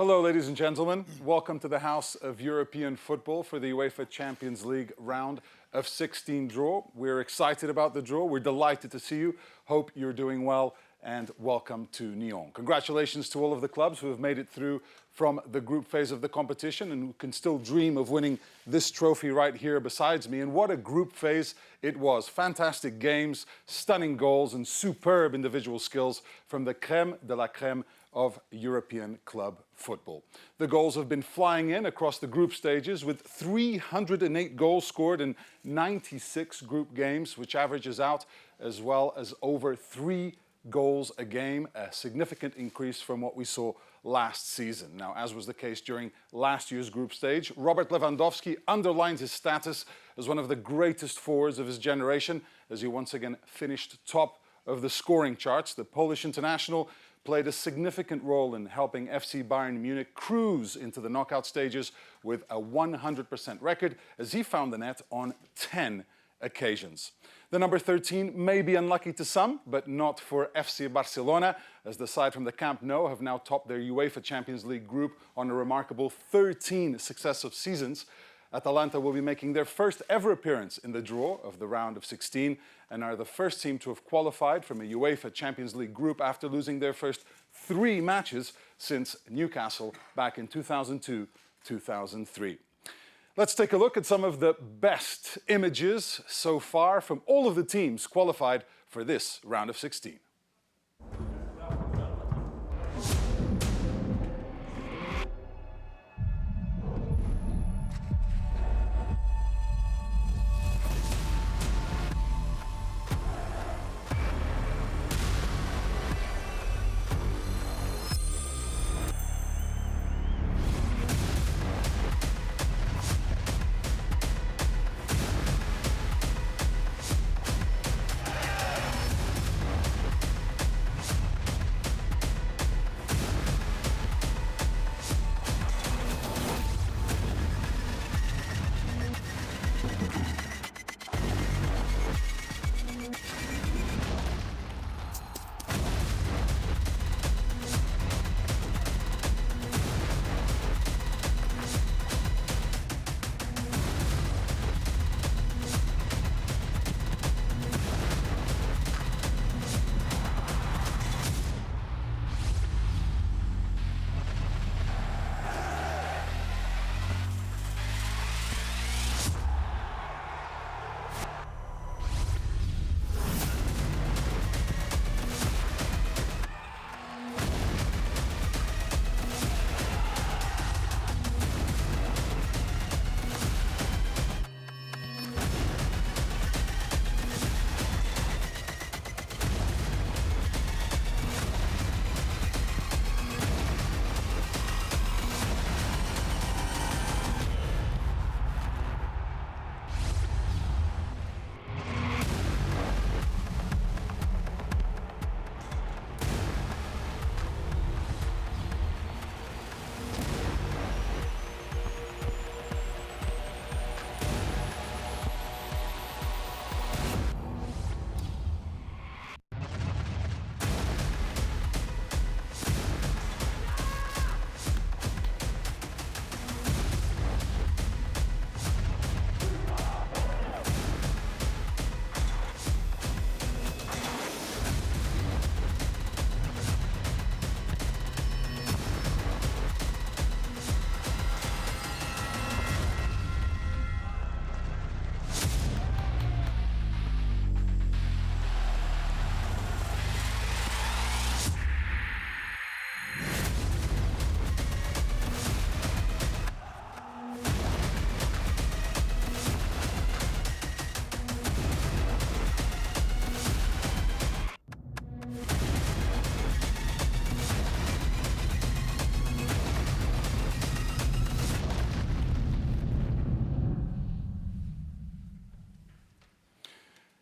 Hello, ladies and gentlemen. Welcome to the House of European Football for the UEFA Champions League round of 16 draw. We're excited about the draw. We're delighted to see you. Hope you're doing well and welcome to Nyon. Congratulations to all of the clubs who have made it through from the group phase of the competition and who can still dream of winning this trophy right here besides me. And what a group phase it was. Fantastic games, stunning goals and superb individual skills from the crème de la crème of European club football. The goals have been flying in across the group stages with 308 goals scored in 96 group games, which averages out as well as over 3 goals a game, a significant increase from what we saw last season. Now, as was the case during last year's group stage, Robert Lewandowski underlines his status as one of the greatest forwards of his generation as he once again finished top of the scoring charts. The Polish international played a significant role in helping FC Bayern Munich cruise into the knockout stages with a 100% record as he found the net on 10 occasions. The number 13 may be unlucky to some, but not for FC Barcelona, as the side from the Camp Nou have now topped their UEFA Champions League group on a remarkable 13 successive seasons. Atalanta will be making their first ever appearance in the draw of the round of 16 and are the first team to have qualified from a UEFA Champions League group after losing their first 3 matches since Newcastle back in 2002-2003. Let's take a look at some of the best images so far from all of the teams qualified for this round of 16.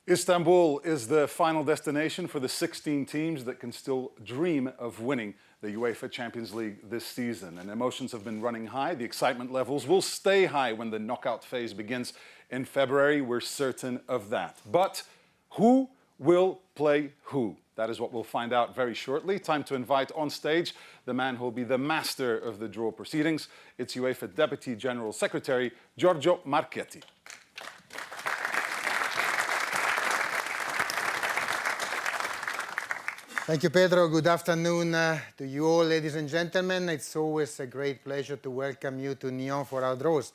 Istanbul is the final destination for the 16 teams that can still dream of winning the UEFA Champions League this season. And emotions have been running high. The excitement levels will stay high when the knockout phase begins in February. We're certain of that. But who will play who? That is what we'll find out very shortly. Time to invite on stage the man who will be the master of the draw proceedings. It's UEFA Deputy General Secretary, Giorgio Marchetti. Thank you, Pedro. Good afternoon to you all, ladies and gentlemen. It's always a great pleasure to welcome you to Nyon for our draws.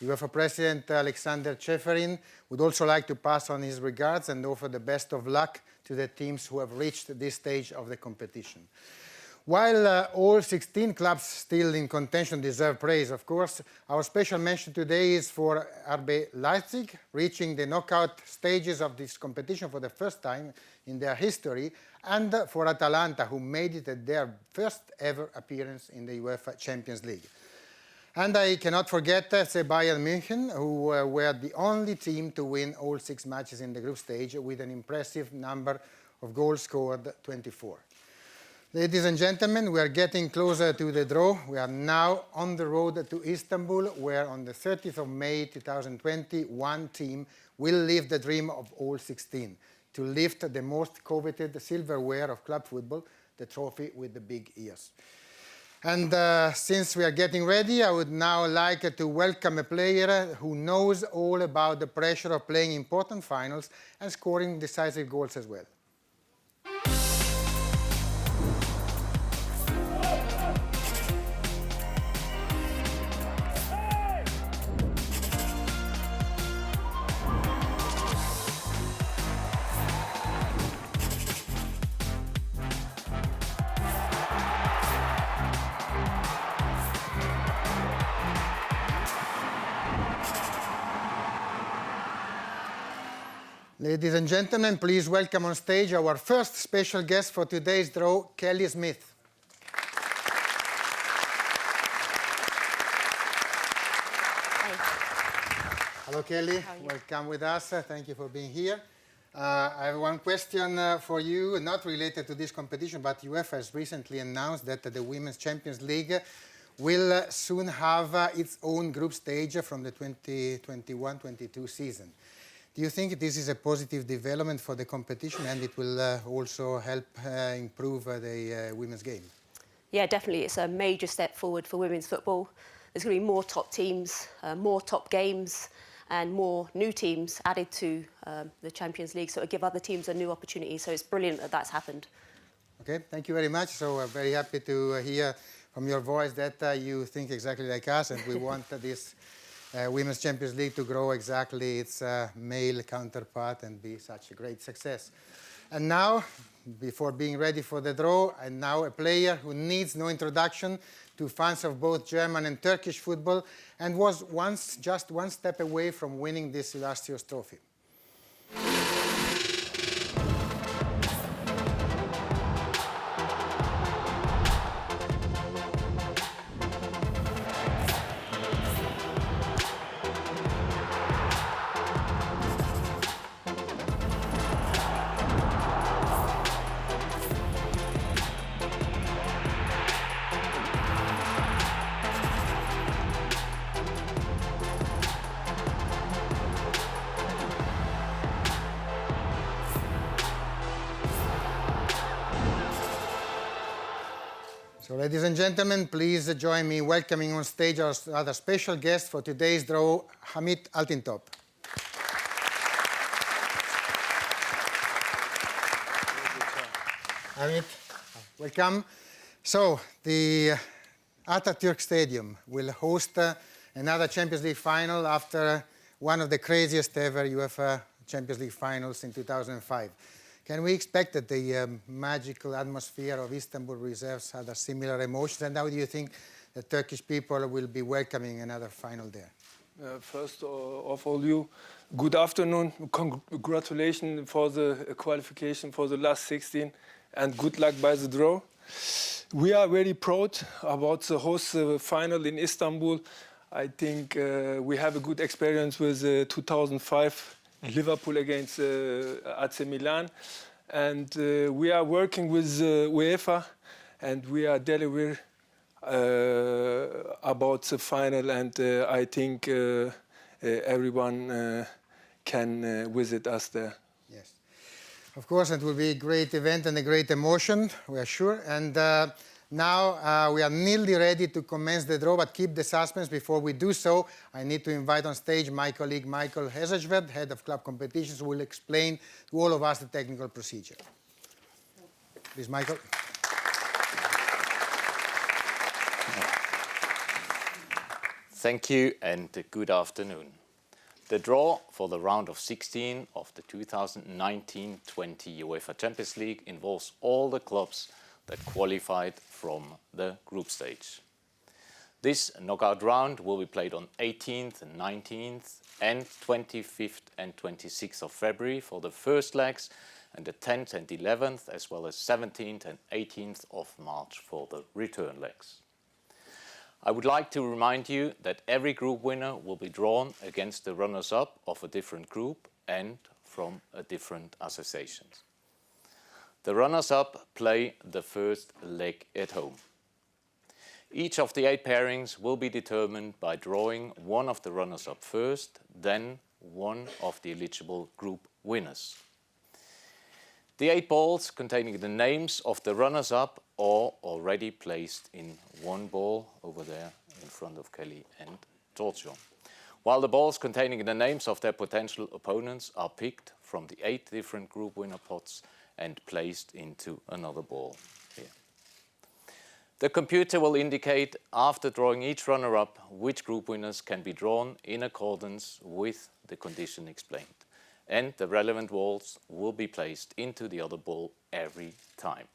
UEFA President Alexander Ceferin would also like to pass on his regards and offer the best of luck to the teams who have reached this stage of the competition. While all 16 clubs still in contention deserve praise, of course, our special mention today is for RB Leipzig, reaching the knockout stages of this competition for the first time in their history, and for Atalanta, who made it their first ever appearance in the UEFA Champions League. And I cannot forget Bayern München, who were the only team to win all 6 matches in the group stage with an impressive number of goals scored, 24. Ladies and gentlemen, we are getting closer to the draw. We are now on the road to Istanbul, where on the 30th of May 2020, one team will live the dream of all 16, to lift the most coveted silverware of club football, the trophy with the big ears. And since we are getting ready, I would now like to welcome a player who knows all about the pressure of playing important finals and scoring decisive goals as well. Ladies and gentlemen, please welcome on stage our first special guest for today's draw, Kelly Smith. Hello, Kelly. Welcome with us. Thank you for being here. I have one question for you, not related to this competition, but UEFA has recently announced that the Women's Champions League will soon have its own group stage from the 2021-22 season. Do you think this is a positive development for the competition, and it will also help improve the women's game? Yeah, definitely. It's a major step forward for women's football. There's going to be more top teams, more top games, and more new teams added to the Champions League, so it'll give other teams a new opportunity. So it's brilliant that that's happened. Okay, thank you very much. So I'm very happy to hear from your voice that you think exactly like us, and we want this Women's Champions League to grow exactly its male counterpart and be such a great success. And now, before being ready for the draw, and now a player who needs no introduction to fans of both German and Turkish football, and was once just one step away from winning this illustrious trophy. So, ladies and gentlemen, please join me in welcoming on stage our other special guest for today's draw, Hamit Altintop. Hamit, welcome. So, the Atatürk Stadium will host another Champions League final after one of the craziest ever UEFA Champions League finals in 2005. Can we expect that the magical atmosphere of Istanbul reserves other similar emotions? And how do you think the Turkish people will be welcoming another final there? First of all, good afternoon. Congratulations for the qualification for the last 16 and good luck by the draw. We are very proud about the host final in Istanbul. I think we have a good experience with 2005 Liverpool against AC Milan, and we are working with UEFA, and we are delivering about the final, and I think everyone can visit us there. Yes. Of course, it will be a great event and a great emotion, we are sure. And now we are nearly ready to commence the draw, but keep the suspense. Before we do so, I need to invite on stage my colleague Michael Heselschwerdt, head of club competitions, who will explain to all of us the technical procedure. Please, Michael. Thank you and good afternoon. The draw for the round of 16 of the 2019-20 UEFA Champions League involves all the clubs that qualified from the group stage. This knockout round will be played on 18th and 19th and 25th and 26th of February for the first legs, and the 10th and 11th, as well as 17th and 18th of March for the return legs. I would like to remind you that every group winner will be drawn against the runners-up of a different group and from a different association. The runners-up play the first leg at home. Each of the 8 pairings will be determined by drawing one of the runners-up first, then one of the eligible group winners. The 8 balls containing the names of the runners-up are already placed in one ball over there in front of Kelly and Giorgio, while the balls containing the names of their potential opponents are picked from the 8 different group winner pots and placed into another ball here. The computer will indicate, after drawing each runner-up, which group winners can be drawn in accordance with the condition explained, and the relevant balls will be placed into the other ball every time.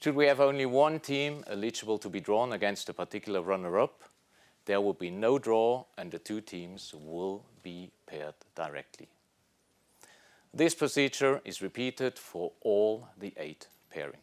Should we have only one team eligible to be drawn against a particular runner-up, there will be no draw and the 2 teams will be paired directly. This procedure is repeated for all the 8 pairing.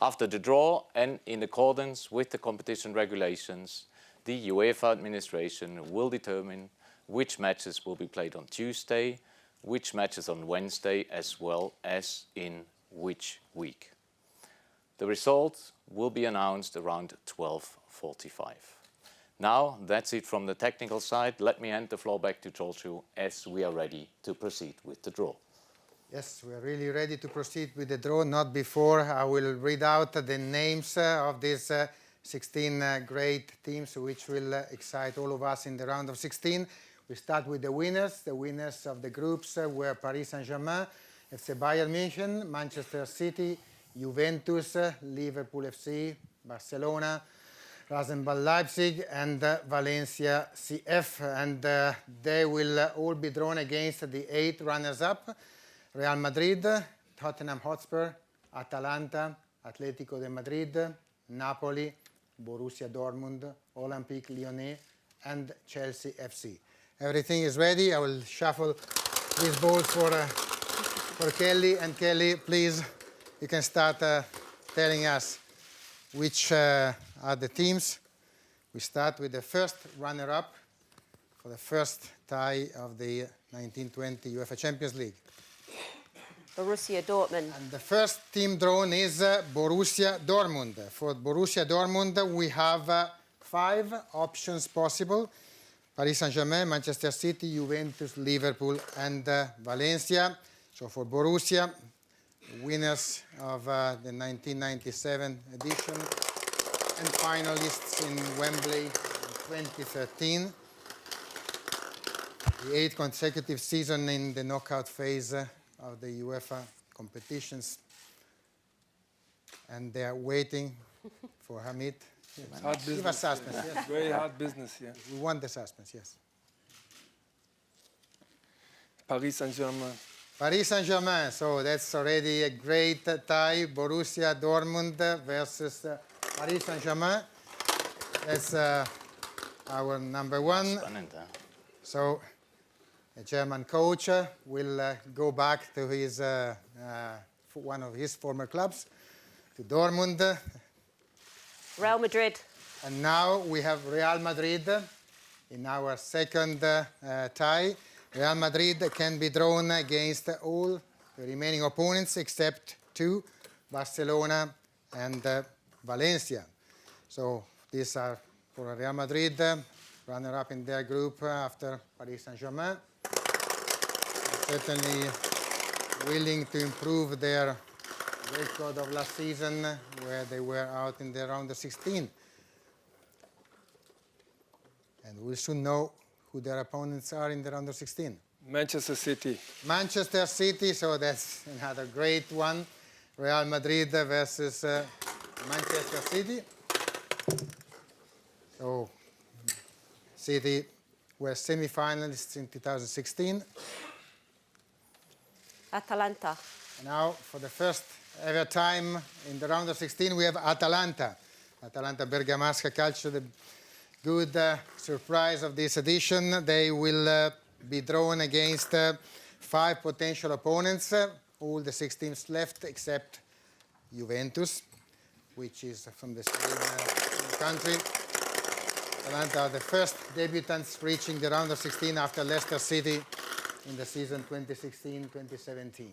After the draw and in accordance with the competition regulations, the UEFA administration will determine which matches will be played on Tuesday, which matches on Wednesday, as well as in which week. The results will be announced around 12:45. Now, that's it from the technical side. Let me hand the floor back to Giorgio as we are ready to proceed with the draw. Yes, we are really ready to proceed with the draw. Not before I will read out the names of these 16 great teams which will excite all of us in the round of 16. We start with the winners. The winners of the groups were Paris Saint-Germain, FC Bayern München, Manchester City, Juventus, Liverpool FC, Barcelona, Rasenball Leipzig and Valencia CF. And they will all be drawn against the 8 runners-up: Real Madrid, Tottenham Hotspur, Atalanta, Atletico de Madrid, Napoli, Borussia Dortmund, Olympique Lyonnais and Chelsea FC. Everything is ready. I will shuffle these balls for Kelly. And Kelly, please, you can start telling us which are the teams. We start with the first runner-up for the first tie of the 1920 UEFA Champions League. Borussia Dortmund. And the first team drawn is Borussia Dortmund. For Borussia Dortmund, we have 5 options possible: Paris Saint-Germain, Manchester City, Juventus, Liverpool and Valencia. So for Borussia, winners of the 1997 edition and finalists in Wembley in 2013. The 8th consecutive season in the knockout phase of the UEFA competitions. And they are waiting for Hamit. Hard business. Give us suspense, yes. Very hard business here. We want the suspense, yes. Paris Saint-Germain. Paris Saint-Germain, so that's already a great tie. Borussia Dortmund versus Paris Saint-Germain. That's our number 1. So the German coach will go back to his one of his former clubs, to Dortmund. Real Madrid. And now we have Real Madrid in our second tie. Real Madrid can be drawn against all the remaining opponents except 2, Barcelona and Valencia. So these are for Real Madrid, runner-up in their group after Paris Saint-Germain. Certainly willing to improve their record of last season, where they were out in the round of 16. And we'll soon know who their opponents are in the round of 16. Manchester City. Manchester City, so that's another great one. Real Madrid versus Manchester City. So, City were semi-finalists in 2016. Atalanta. Now, for the first ever time in the round of 16, we have Atalanta. Atalanta Bergamasca Calcio, the good surprise of this edition. They will be drawn against 5 potential opponents, all the 6 teams left except Juventus, which is from the same country. Atalanta are the first debutants reaching the round of 16 after Leicester City in the season 2016-2017.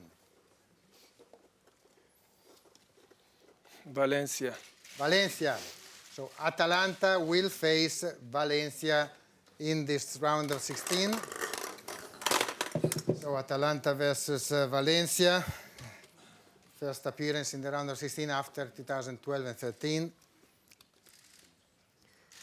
Valencia. Valencia. So Atalanta will face Valencia in this round of 16. So Atalanta versus Valencia. First appearance in the round of 16 after 2012 and 13.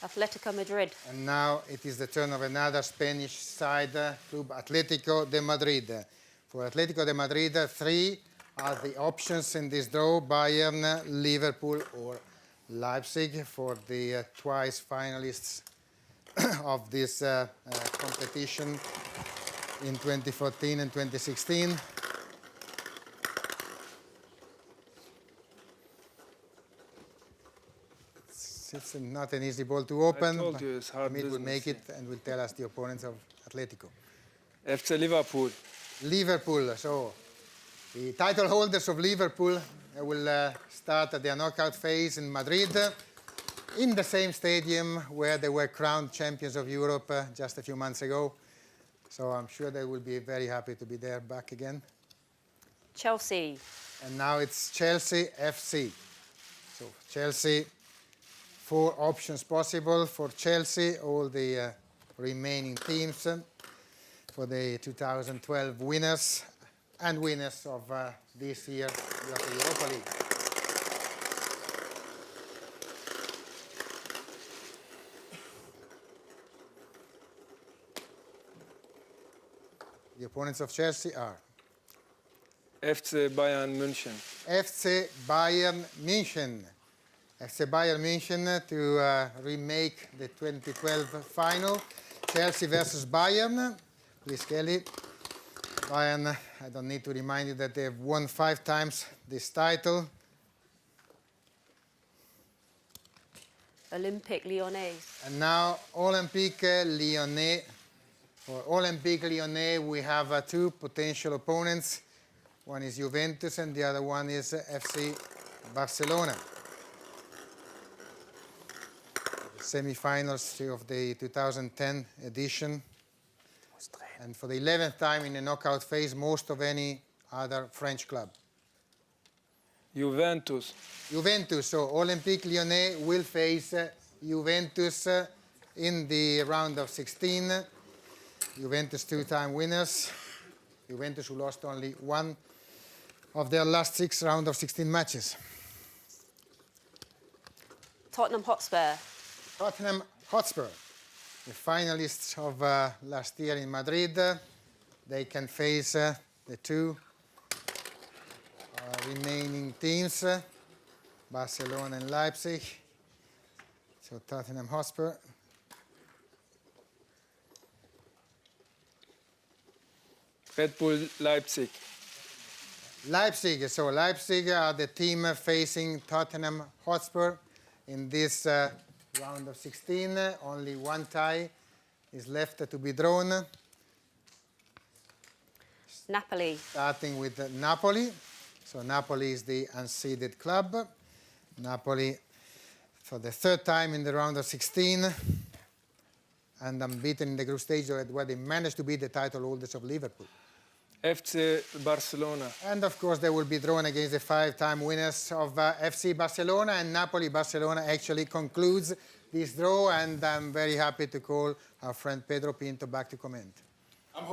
Atletico Madrid. And now it is the turn of another Spanish side, Club Atlético de Madrid. For Atlético de Madrid, 3 are the options in this draw: Bayern, Liverpool, or Leipzig, for the twice finalists of this competition in 2014 and 2016. It's not an easy ball to open. I told you it's hard Hamit will business, make it and will tell us the opponents of Atletico. FC Liverpool. Liverpool. So the title holders of Liverpool will start their knockout phase in Madrid, in the same stadium where they were crowned champions of Europe just a few months ago. So I'm sure they will be very happy to be there back again. Chelsea. And now it's Chelsea FC. So Chelsea, 4 options possible for Chelsea, all the remaining teams for the 2012 winners and winners of this year Europa League. The opponents of Chelsea are FC Bayern München. FC Bayern München. FC Bayern München to remake the 2012 final. Chelsea versus Bayern. Please, Kelly. Bayern, I don't need to remind you that they have won 5 times this title. Olympique Lyonnais. And now Olympique Lyonnais. For Olympique Lyonnais, we have 2 potential opponents. One is Juventus and the other one is FC Barcelona. Semi-finals of the 2010 edition. And for the 11th time in the knockout phase, most of any other French club. Juventus. Juventus, so Olympique Lyonnais will face Juventus in the round of 16. Juventus 2-time winners. Juventus who lost only 1 of their last 6 round of 16 matches. Tottenham Hotspur. Tottenham Hotspur, the finalists of last year in Madrid. They can face the 2 remaining teams, Barcelona and Leipzig. So Tottenham Hotspur. Red Bull Leipzig. Leipzig, so Leipzig are the team facing Tottenham Hotspur in this round of 16. Only 1 tie is left to be drawn. Napoli. Starting with Napoli. So Napoli is the unseeded club. Napoli for the 3rd time in the round of 16 and unbeaten in the group stage where they managed to beat the title holders of Liverpool. FC Barcelona. And of course they will be drawn against the 5-time winners of FC Barcelona, and Napoli-Barcelona actually concludes this draw, and I'm very happy to call our friend Pedro Pinto back to comment. I'm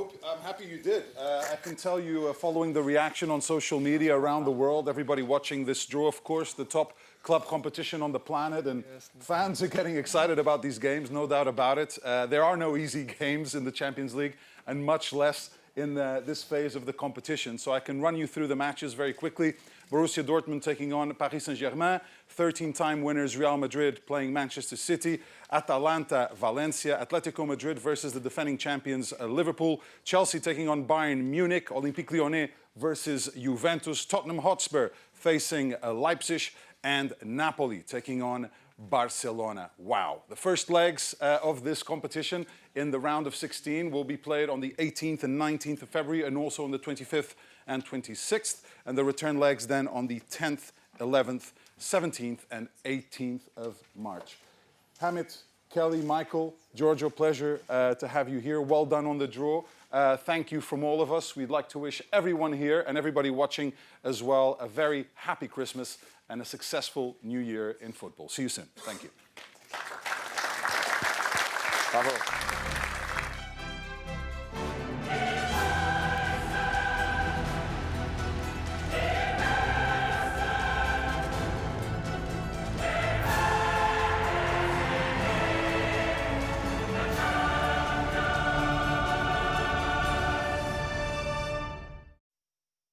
happy you did. I can tell you, following the reaction on social media around the world, everybody watching this draw, of course, the top club competition on the planet, and fans are getting excited about these games, no doubt about it. There are no easy games in the Champions League, and much less in this phase of the competition. So I can run you through the matches very quickly. Borussia Dortmund taking on Paris Saint-Germain, 13-time winners Real Madrid playing Manchester City, Atalanta, Valencia, Atletico Madrid versus the defending champions Liverpool, Chelsea taking on Bayern Munich, Olympique Lyonnais versus Juventus, Tottenham Hotspur facing Leipzig, and Napoli taking on Barcelona. Wow. The first legs of this competition in the round of 16 will be played on the 18th and 19th of February and also on the 25th and 26th. And the return legs then on the 10th, 11th, 17th and 18th of March. Hamit, Kelly, Michael, Giorgio, pleasure to have you here. Well done on the draw. Thank you from all of us. We'd like to wish everyone here and everybody watching as well a very happy Christmas and a successful new year in football. See you soon. Thank you. Bravo.